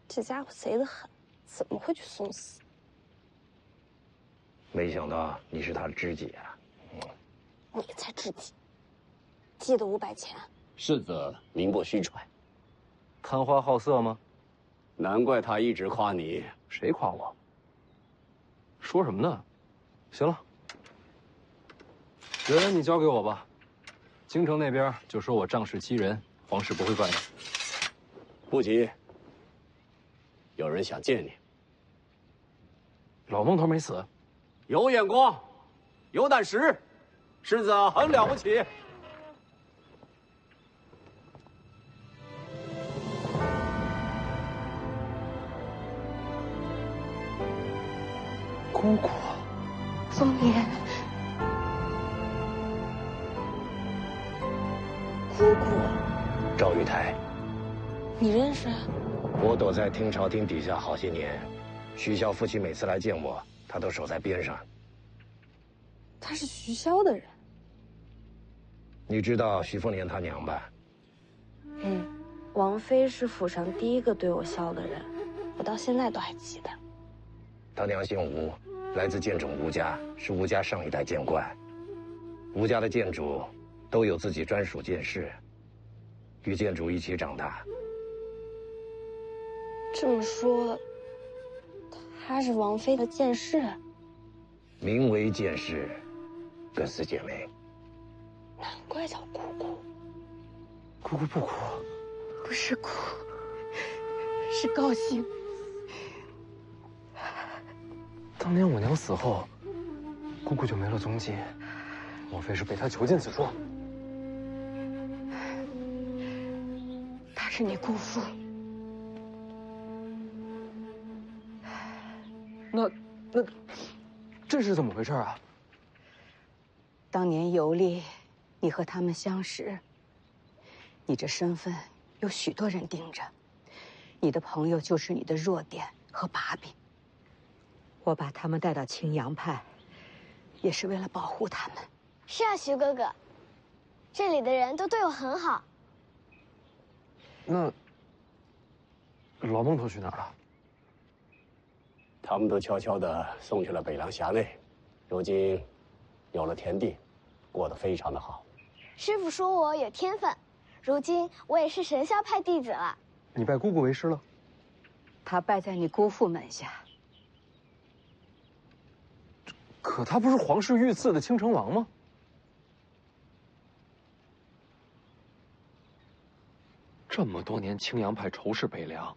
Speaker 11: 这家伙贼得很，怎么会去送死？
Speaker 14: 没想到你是他的知己啊！
Speaker 11: 你才知己。记得500钱。
Speaker 14: 世子名不虚传。
Speaker 6: 贪花好色吗？
Speaker 14: 难怪他一直夸你。
Speaker 6: 谁夸我？说什么呢？行了，人你交给我吧。京城那边就说我仗势欺人，皇室不会怪你。
Speaker 14: 不急，有人想见你。
Speaker 6: 老孟头没死，
Speaker 14: 有眼光，有胆识，世子很了不起。
Speaker 6: 姑姑，
Speaker 11: 凤年，姑姑，
Speaker 14: 赵玉台，
Speaker 11: 你认识？
Speaker 14: 我躲在听朝廷底下好些年，徐骁夫妻每次来见我，他都守在边上。
Speaker 11: 他是徐骁的人。
Speaker 14: 你知道徐凤年他娘吧？
Speaker 11: 王妃是府上第一个对我笑的人，我到现在都还记得。
Speaker 14: 他娘姓吴，来自剑冢吴家，是吴家上一代剑冠。吴家的剑主都有自己专属剑室，与剑主一起长大。
Speaker 11: 这么说，她是王妃的剑室？
Speaker 14: 名为剑室，跟四姐妹。
Speaker 11: 难怪叫姑姑。
Speaker 6: 姑姑不哭，
Speaker 11: 不是哭，是高兴。
Speaker 6: 当年我娘死后，姑姑就没了踪迹，莫非是被她囚禁此处？
Speaker 11: 他是你姑父。
Speaker 6: 那这是怎么回事啊？
Speaker 18: 当年游历，你和他们相识，你这身份有许多人盯着，你的朋友就是你的弱点和把柄。我把他们带到青阳派，也是为了保护他们。
Speaker 12: 是啊，徐哥哥，这里的人都对我很好。
Speaker 6: 那老孟头去哪儿了？
Speaker 14: 他们都悄悄地送去了北凉辖内，如今有了田地，过得非常的好。
Speaker 12: 师傅说我有天分，如今我也是神霄派弟子了。
Speaker 6: 你拜姑姑为师了？
Speaker 18: 他拜在你姑父门下。
Speaker 6: 可他不是皇室御赐的青城王吗？这么多年青阳派仇视北凉，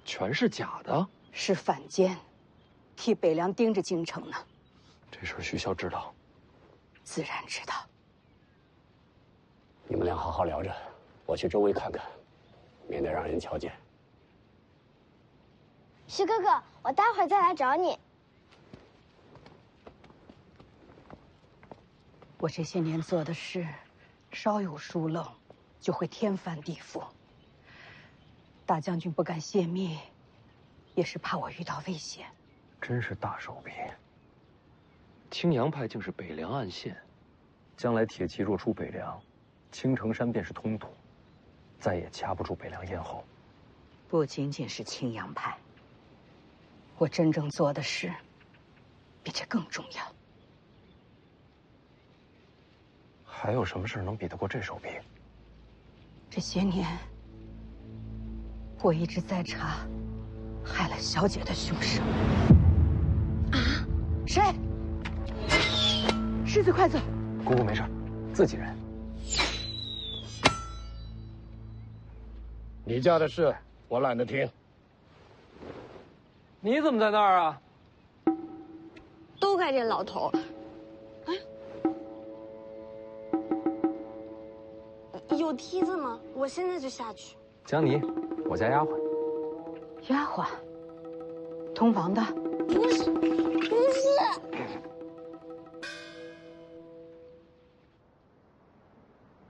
Speaker 6: 全是假的？
Speaker 18: 是反间，替北凉盯着京城呢。
Speaker 6: 这事徐骁知道？
Speaker 18: 自然知道。
Speaker 14: 你们俩好好聊着，我去周围看看，免得让人瞧见。
Speaker 12: 徐哥哥，我待会儿再来找你。
Speaker 18: 我这些年做的事，稍有疏漏，就会天翻地覆。大将军不敢泄密，也是怕我遇到危险。
Speaker 6: 真是大手笔。青阳派竟是北凉暗线，将来铁骑若出北凉，青城山便是通途，再也掐不住北凉咽喉。
Speaker 18: 不仅仅是青阳派，我真正做的事，比这更重要。
Speaker 6: 还有什么事能比得过这手笔？
Speaker 18: 这些年，我一直在查害了小姐的凶手。啊？谁？世子，快走！
Speaker 6: 姑姑没事，自己人。
Speaker 14: 你家的事我懒得听。
Speaker 6: 你怎么在那儿啊？
Speaker 11: 都怪这老头。哎，有梯子呢，我现在就下去。
Speaker 6: 江妮，我家丫鬟。
Speaker 18: 丫鬟，通房的。
Speaker 11: 不是。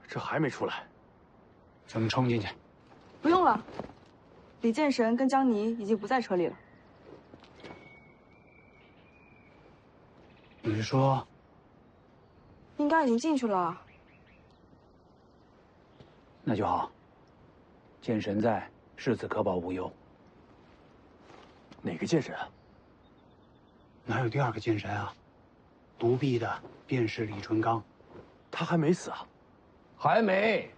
Speaker 8: 这还没出来，
Speaker 3: 咱们冲进去。
Speaker 19: 不用了，李剑神跟江妮已经不在车里了。
Speaker 3: 你是说？
Speaker 19: 应该已经进去了。
Speaker 3: 那就好。剑神在，世子可保无忧。
Speaker 8: 哪个剑神啊？
Speaker 3: 哪有第二个剑神啊？独臂的便是李淳罡。
Speaker 8: 他还没死啊？
Speaker 2: 还没。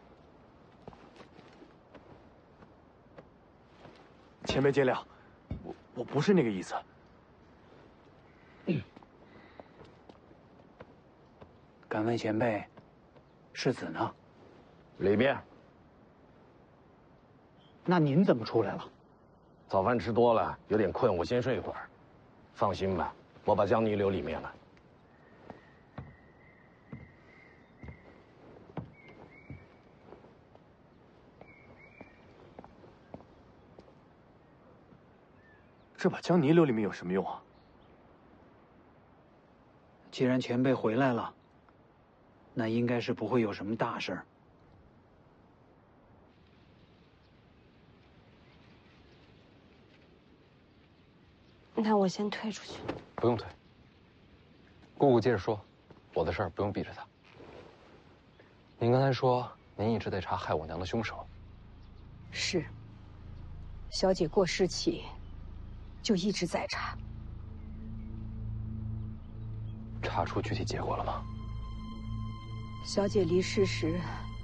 Speaker 8: 前辈见谅，我不是那个意思。
Speaker 3: 敢问前辈，世子呢？
Speaker 2: 里面。
Speaker 3: 那您怎么出来了？
Speaker 2: 早饭吃多了，有点困，我先睡一会儿。放心吧，我把江妮留里面了。
Speaker 8: 这把江泥留里面有什么用啊？
Speaker 3: 既然前辈回来了，那应该是不会有什么大事儿。
Speaker 11: 那我先退出去。
Speaker 6: 不用退。姑姑接着说，我的事儿不用逼着他。您刚才说您一直在查害我娘的凶手。
Speaker 18: 是。小姐过世起，就一直在查。
Speaker 6: 查出具体结果了吗？
Speaker 18: 小姐离世时，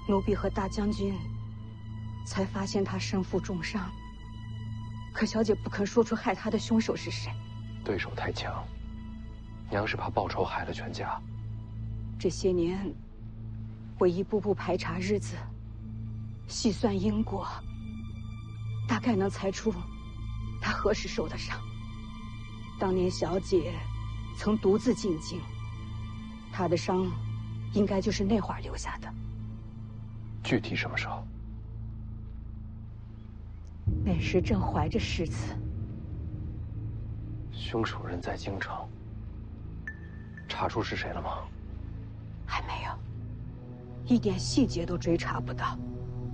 Speaker 18: 奴婢和大将军才发现她身负重伤。可小姐不肯说出害她的凶手是谁。
Speaker 6: 对手太强，娘是怕报仇害了全家。
Speaker 18: 这些年，我一步步排查日子，细算因果，大概能猜出她何时受的伤。当年小姐曾独自进京，她的伤应该就是那会儿留下的。
Speaker 6: 具体什么时候？
Speaker 18: 那时正怀着世子。
Speaker 6: 凶手人在京城，查出是谁了吗？
Speaker 18: 还没有，一点细节都追查不到。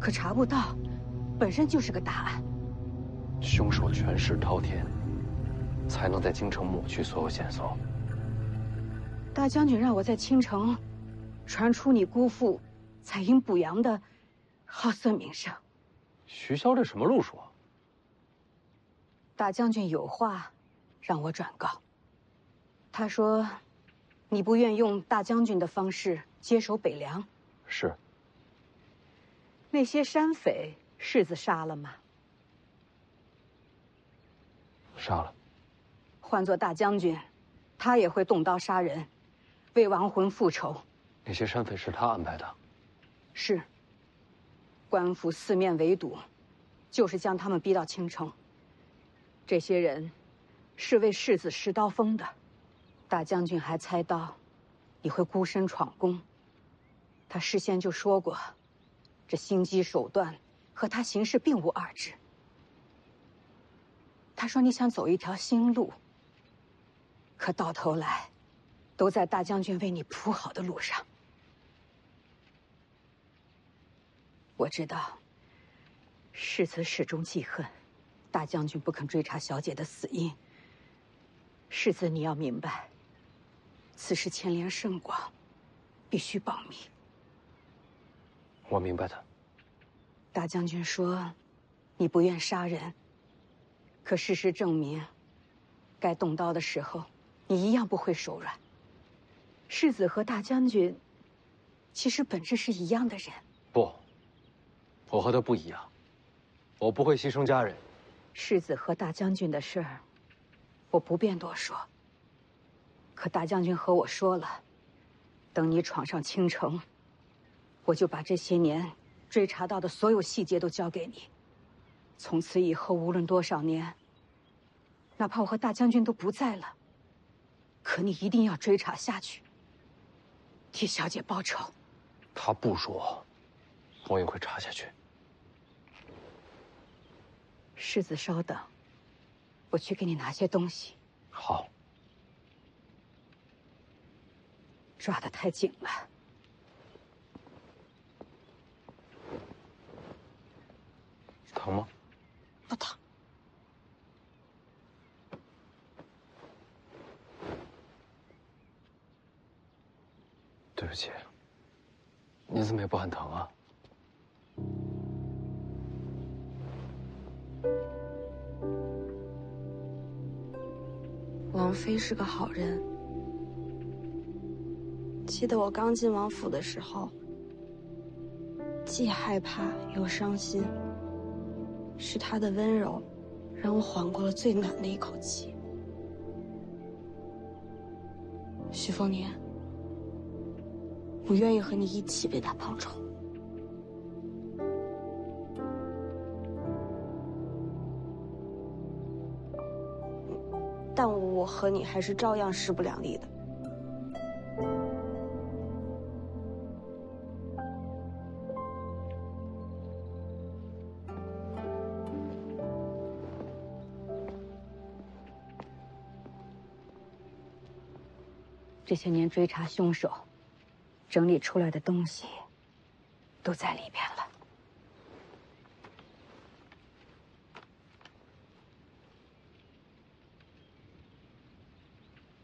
Speaker 18: 可查不到，本身就是个大案。
Speaker 6: 凶手权势滔天，才能在京城抹去所有线索。
Speaker 18: 大将军让我在青城传出你姑父采阴补阳的好色名声。
Speaker 6: 徐骁这什么路数啊？
Speaker 18: 大将军有话让我转告。他说，你不愿用大将军的方式接手北凉。
Speaker 6: 是。
Speaker 18: 那些山匪，世子杀了吗？
Speaker 6: 杀了。
Speaker 18: 换做大将军，他也会动刀杀人，为亡魂复仇。
Speaker 6: 那些山匪是他安排的。
Speaker 18: 是。官府四面围堵，就是将他们逼到青城。这些人是为世子施刀锋的。大将军还猜到你会孤身闯宫，他事先就说过，这心机手段和他行事并无二致。他说你想走一条新路，可到头来都在大将军为你铺好的路上。我知道，世子始终记恨大将军不肯追查小姐的死因。世子，你要明白，此事牵连甚广，必须保密。
Speaker 6: 我明白的。
Speaker 18: 大将军说，你不愿杀人，可事实证明，该动刀的时候，你一样不会手软。世子和大将军，其实本质是一样的人。
Speaker 6: 不。我和他不一样，我不会牺牲家人。
Speaker 18: 世子和大将军的事儿，我不便多说。可大将军和我说了，等你闯上青城，我就把这些年追查到的所有细节都交给你。从此以后，无论多少年，哪怕我和大将军都不在了，可你一定要追查下去，替小姐报仇。
Speaker 6: 他不说，我也会查下去。
Speaker 18: 世子，稍等，我去给你拿些东西。
Speaker 6: 好。
Speaker 18: 抓得太紧了。
Speaker 6: 疼吗？
Speaker 11: 不疼。
Speaker 6: 对不起，你怎么也不很疼啊？
Speaker 11: 王妃是个好人。记得我刚进王府的时候，既害怕又伤心。是她的温柔，让我缓过了最难的一口气。徐凤年，我愿意和你一起为他报仇。但我和你还是照样势不两立的。
Speaker 18: 这些年追查凶手，整理出来的东西，都在里边了。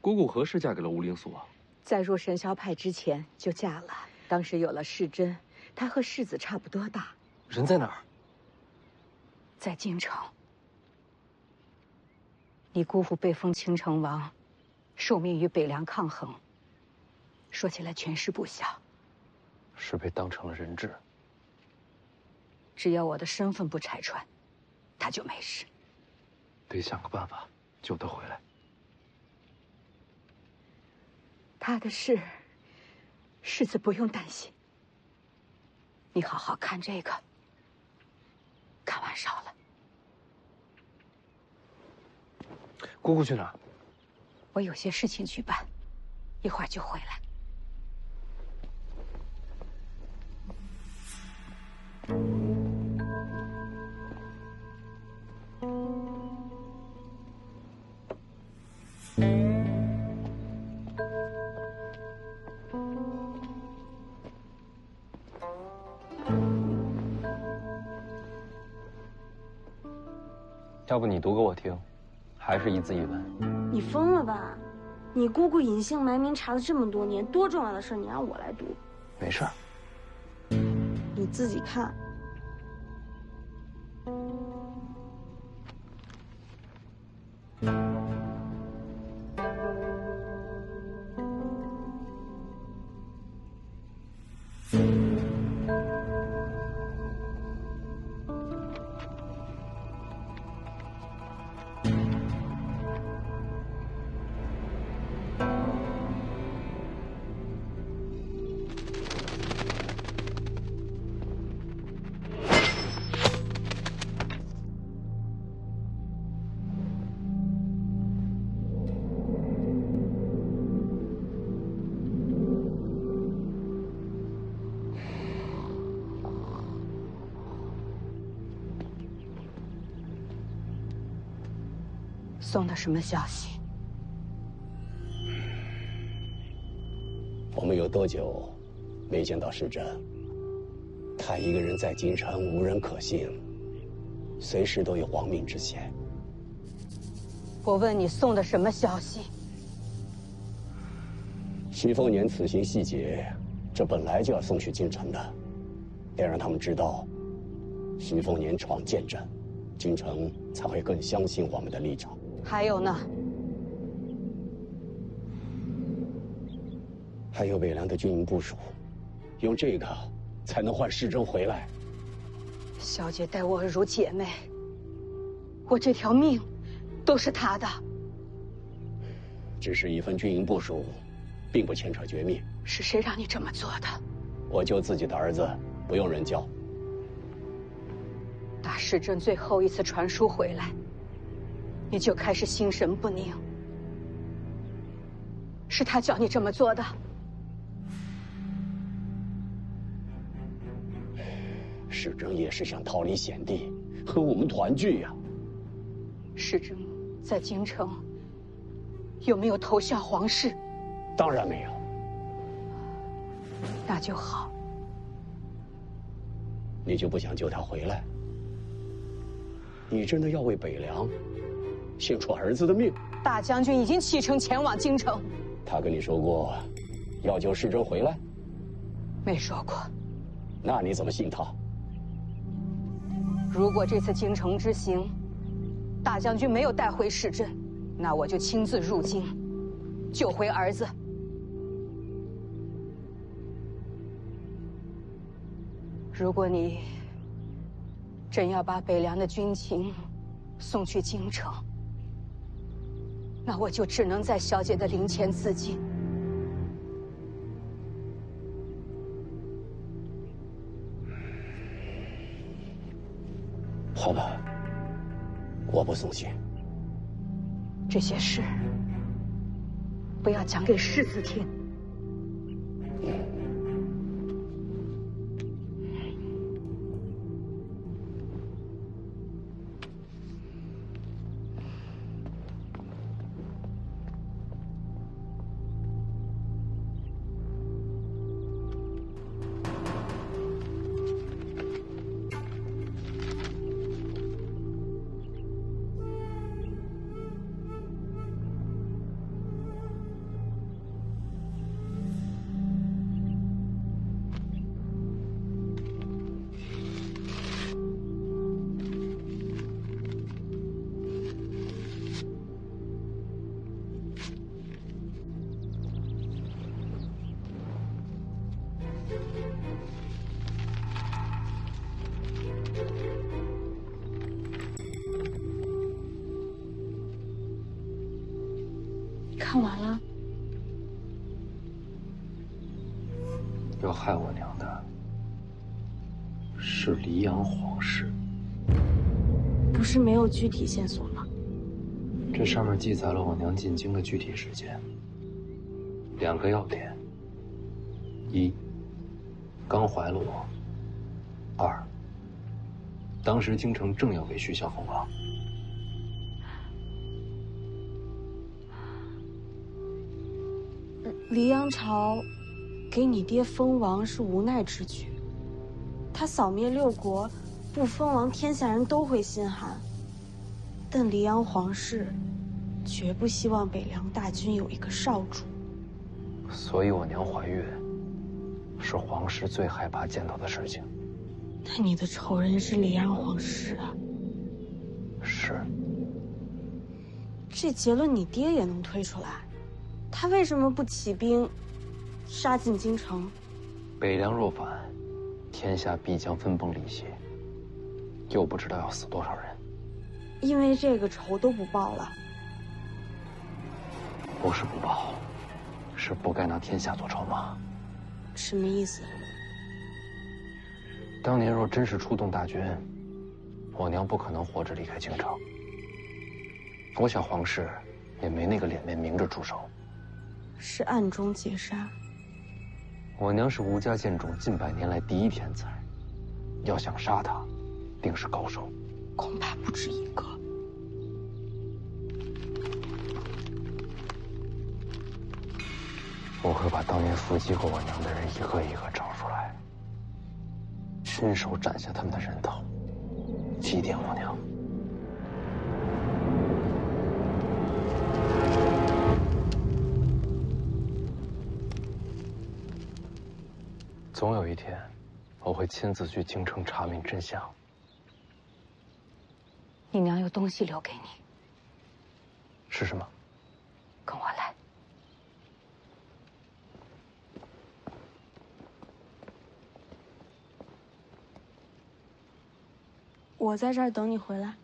Speaker 8: 姑姑何时嫁给了吴灵素啊？
Speaker 18: 在入神霄派之前就嫁了，当时有了世珍，她和世子差不多大。
Speaker 6: 人在哪儿？
Speaker 18: 在京城。你姑父被封青城王，受命与北凉抗衡。说起来权势不小。
Speaker 6: 是被当成了人质。
Speaker 18: 只要我的身份不拆穿，他就没事。
Speaker 6: 得想个办法救他回来。
Speaker 18: 他的事，世子不用担心。你好好看这个，看完烧了。
Speaker 6: 姑姑去哪儿？
Speaker 18: 我有些事情去办，一会儿就回来。
Speaker 6: 要不你读给我听，还是一字一文？
Speaker 11: 你疯了吧？你姑姑隐姓埋名查了这么多年，多重要的事你让我来读？
Speaker 6: 没事儿。
Speaker 11: 你自己看。
Speaker 18: 送的什么消息？
Speaker 14: 我们有多久没见到世珍？他一个人在京城，无人可信，随时都有亡命之险。
Speaker 18: 我问你送的什么消息？
Speaker 14: 徐凤年此行细节，这本来就要送去京城的，得让他们知道，徐凤年闯剑阵，京城才会更相信我们的立场。
Speaker 18: 还有呢？
Speaker 14: 还有北凉的军营部署，用这个才能换世珍回来。
Speaker 18: 小姐待我如姐妹，我这条命都是她的。
Speaker 14: 只是一份军营部署，并不牵扯绝密。
Speaker 18: 是谁让你这么做的？
Speaker 14: 我救自己的儿子，不用人教。
Speaker 18: 打世珍最后一次传书回来，你就开始心神不宁。是他叫你这么做的。
Speaker 14: 世珍也是想逃离险地，和我们团聚呀。
Speaker 18: 世珍在京城有没有投效皇室？
Speaker 14: 当然没有。
Speaker 18: 那就好。
Speaker 14: 你就不想救他回来？你真的要为北凉献出儿子的命？
Speaker 18: 大将军已经启程前往京城。
Speaker 14: 他跟你说过要救世珍回来？
Speaker 18: 没说过。
Speaker 14: 那你怎么信他？
Speaker 18: 如果这次京城之行，大将军没有带回世珍，那我就亲自入京，救回儿子。如果你真要把北凉的军情送去京城，那我就只能在小姐的灵前自尽。
Speaker 14: 好吧，我不送信。
Speaker 18: 这些事不要讲给世子听。
Speaker 11: 看完了。
Speaker 6: 要害我娘的是黎阳皇室。
Speaker 11: 不是没有具体线索吗？
Speaker 6: 这上面记载了我娘进京的具体时间。2个要点：一，刚怀了我；2，当时京城正要给徐孝封王。
Speaker 11: 黎阳朝给你爹封王是无奈之举，他扫灭6国，不封王，天下人都会心寒。但黎阳皇室绝不希望北凉大军有一个少主。
Speaker 6: 所以我娘怀孕，是皇室最害怕见到的事情。
Speaker 11: 那你的仇人是黎阳皇室啊？
Speaker 6: 是。
Speaker 11: 这结论你爹也能推出来，他为什么不起兵杀进京城？
Speaker 6: 北凉若反，天下必将分崩离析，又不知道要死多少人。
Speaker 11: 因为这个仇都不报了。
Speaker 6: 不是不报，是不该拿天下做筹码。
Speaker 11: 什么意思？
Speaker 6: 当年若真是出动大军，我娘不可能活着离开京城。我想皇室也没那个脸面明着出手，
Speaker 11: 是暗中劫杀。
Speaker 6: 我娘是吴家剑种近100年来第一天才，要想杀她，定是高手，
Speaker 11: 恐怕不止1个。
Speaker 6: 我会把当年伏击过我娘的人一个一个找出来，亲手斩下他们的人头，祭奠我娘。总有一天，我会亲自去京城查明真相。
Speaker 18: 你娘有东西留给你。
Speaker 6: 是什么？
Speaker 18: 跟我来。
Speaker 11: 我在这儿等你回来。